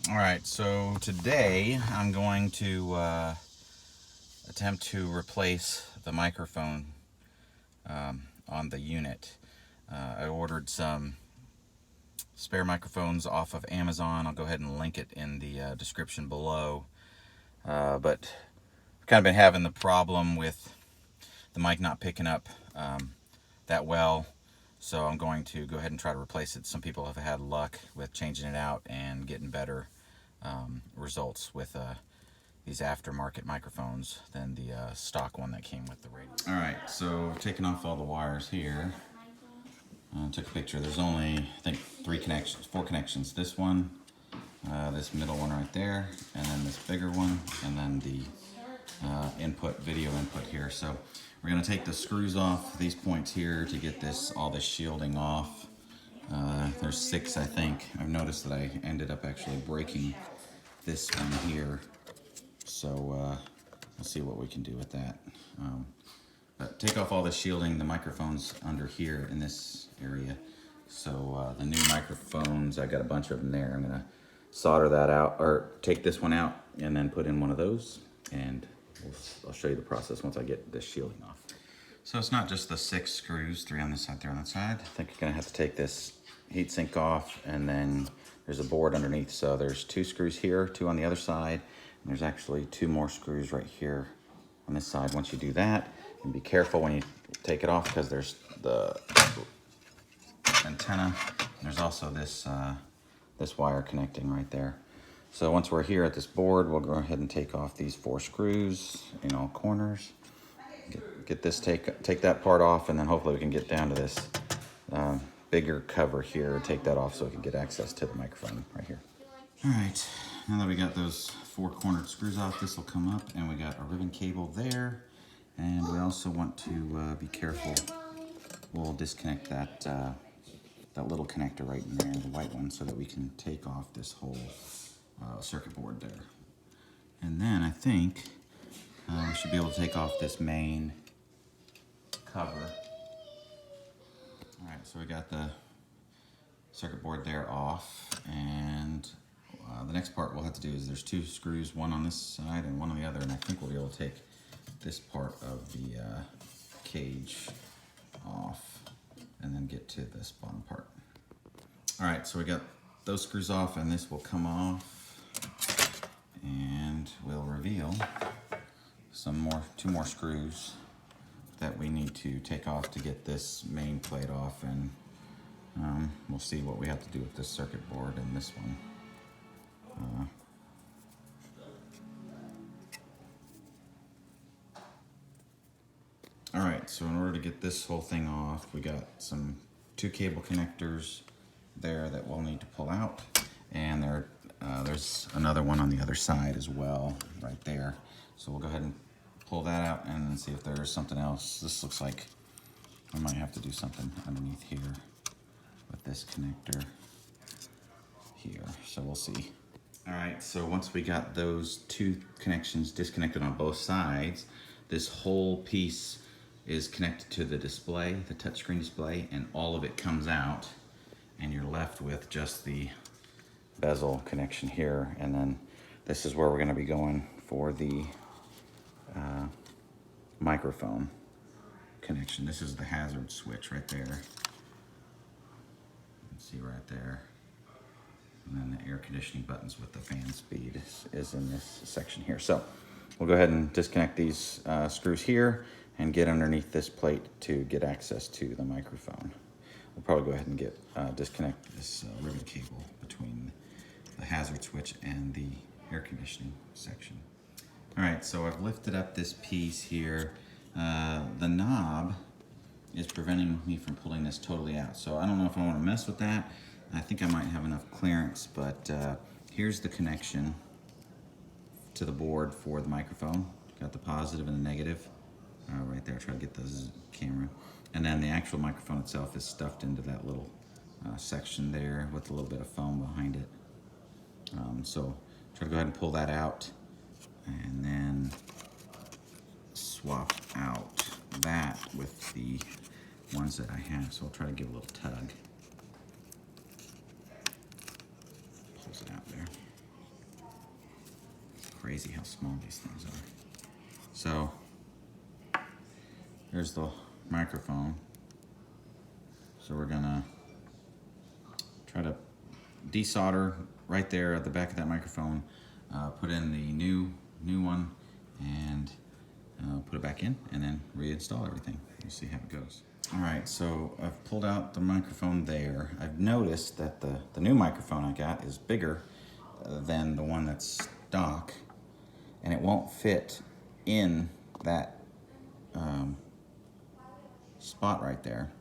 All right, so today I'm going to attempt to replace the microphone on the unit. I ordered some spare microphones off of Amazon. I'll go ahead and link it in the description below. But I've kind of been having the problem with the mic not picking up that well. So I'm going to go ahead and try to replace it. Some people have had luck with changing it out and getting better results with these aftermarket microphones than the stock one that came with the radio. All right, so taking off all the wires here. Took a picture. There's only, I think, four connections. This one, this middle one right there, and then this bigger one, and then the video input here. So we're going to take the screws off these points here to get all this shielding off. There's 6, I think. I've noticed that I ended up actually breaking this one here. So we'll see what we can do with that. But take off all the shielding. The microphone's under here in this area. So the new microphones, I got a bunch of them there. I'm going to solder that out, or take this one out and then put in one of those. And I'll show you the process once I get this shielding off. So it's not just the 6 screws, 3 on this side, 3 on that side. I think you're going to have to take this heatsink off, and then there's a board underneath. So there's 2 screws here, 2 on the other side, and there's actually 2 more screws right here on this side. Once you do that, and be careful when you take it off, because there's the antenna. There's also this wire connecting right there. So once we're here at this board, we'll go ahead and take off these 4 screws in all corners. Get this, take that part off, and then hopefully we can get down to this bigger cover here, take that off so we can get access to the microphone right here. All right, now that we got those 4 cornered screws off, this will come up, and we got a ribbon cable there. And we also want to be careful. We'll disconnect that little connector right in there, the white one, so that we can take off this whole circuit board there. And then I think we should be able to take off this main cover. All right, so we got the circuit board there off, and the next part we'll have to do is there's 2 screws, one on this side and one on the other, and I think we'll be able to take this part of the cage off and then get to this bottom part. All right, so we got those screws off, and this will come off, and we'll reveal 2 more screws that we need to take off to get this main plate off, and we'll see what we have to do with this circuit board and this one. All right, so in order to get this whole thing off, we got 2 cable connectors there that we'll need to pull out, and there's another one on the other side as well, right there. So we'll go ahead and pull that out and see if there's something else. This looks like I might have to do something underneath here with this connector here, so we'll see. All right, so once we got those 2 connections disconnected on both sides, this whole piece is connected to the display, the touchscreen display, and all of it comes out, and you're left with just the bezel connection here. And then this is where we're going to be going for the microphone connection. This is the hazard switch right there. You can see right there. And then the air conditioning buttons with the fan speed is in this section here. So we'll go ahead and disconnect these screws here and get underneath this plate to get access to the microphone. We'll probably go ahead and disconnect this ribbon cable between the hazard switch and the air conditioning section. All right, so I've lifted up this piece here. The knob is preventing me from pulling this totally out. So I don't know if I want to mess with that. I think I might have enough clearance, but here's the connection to the board for the microphone. Got the positive and the negative right there. Try to get the camera. And then the actual microphone itself is stuffed into that little section there with a little bit of foam behind it. So try to go ahead and pull that out, and then swap out that with the ones that I have. So I'll try to give a little tug. Pulls it out there. crazy how small these things are. So here's the microphone. So we're gonna try to desolder right there at the back of that microphone, put in the new one, and put it back in, and then reinstall everything. We'll see how it goes. All right, so I've pulled out the microphone there. I've noticed that the new microphone I got is bigger than the one that's stock, and it won't fit in that spot right there.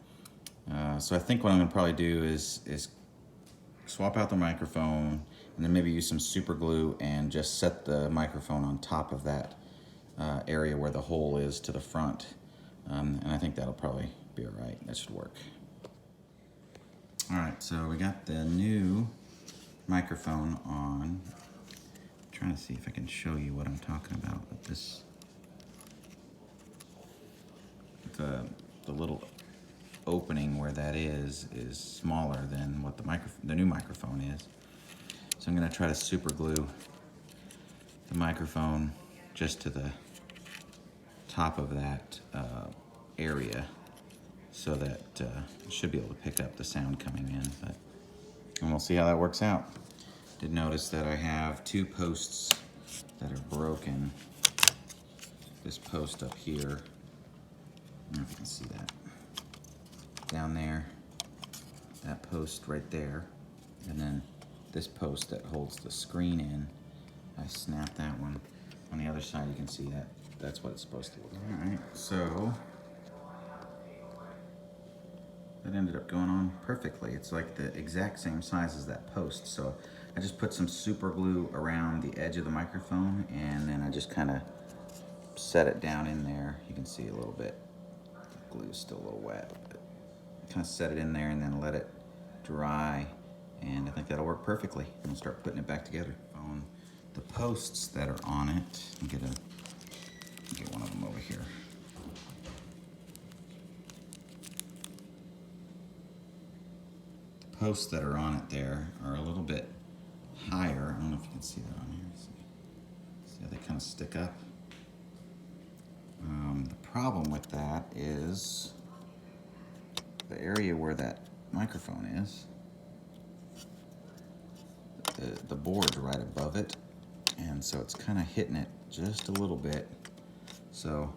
So I think what I'm gonna probably do is swap out the microphone and then maybe use some super glue and just set the microphone on top of that area where the hole is to the front. And I think that'll probably be all right. That should work. All right, so we got the new microphone on. I'm trying to see if I can show you what I'm talking about with this. The little opening where that is smaller than what the new microphone is. So I'm gonna try to super glue the microphone just to the top of that area, so that it should be able to pick up the sound coming in. And we'll see how that works out. Did notice that I have two posts that are broken. This post up here, I don't know if you can see that. Down there, that post right there, and then this post that holds the screen in. I snapped that one. On the other side, you can see that that's what it's supposed to look like. All right, so that ended up going on perfectly. It's like the exact same size as that post. So I just put some super glue around the edge of the microphone, and then I just kind of set it down in there. You can see a little bit. The glue is still a little wet, but kind of set it in there and then let it dry, and I think that'll work perfectly. And we'll start putting it back together. On the posts that are on it, I'll get one of them over here. The posts that are on it there are a little bit higher. I don't know if you can see that on here. See how they kind of stick up? The problem with that is the area where that microphone is, the board's right above it, and so it's kind of hitting it just a little bit. So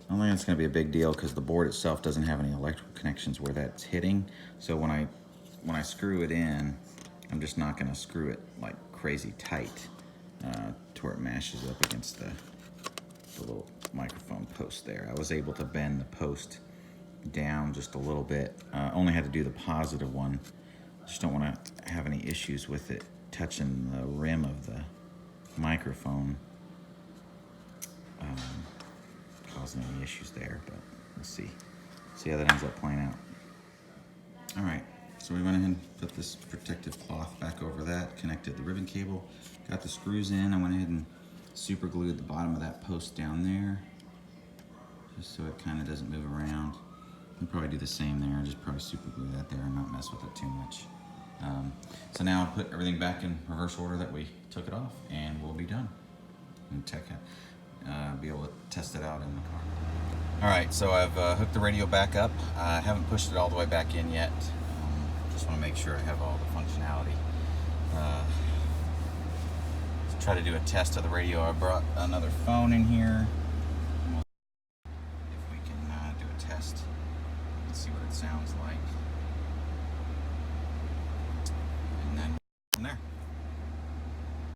I don't think it's going to be a big deal because the board itself doesn't have any electrical connections where that's hitting. So when I screw it in, I'm just not going to screw it like crazy tight to where it mashes up against the little microphone post there. I was able to bend the post down just a little bit. Only had to do the positive one. Just don't want to have any issues with it touching the rim of the microphone, causing any issues there, but we'll see how that ends up playing out. All right, so we went ahead and put this protective cloth back over that, connected the ribbon cable, got the screws in. I went ahead and super glued the bottom of that post down there, just so it kind of doesn't move around. I'll probably do the same there, just probably super glue that there and not mess with it too much. So now I'll put everything back in reverse order that we took it off, and we'll be done. And be able to test it out in the car. All right, so I've hooked the radio back up. I haven't pushed it all the way back in yet. Just want to make sure I have all the functionality. To try to do a test of the radio, I brought another phone in here. If we can do a test and see what it sounds like.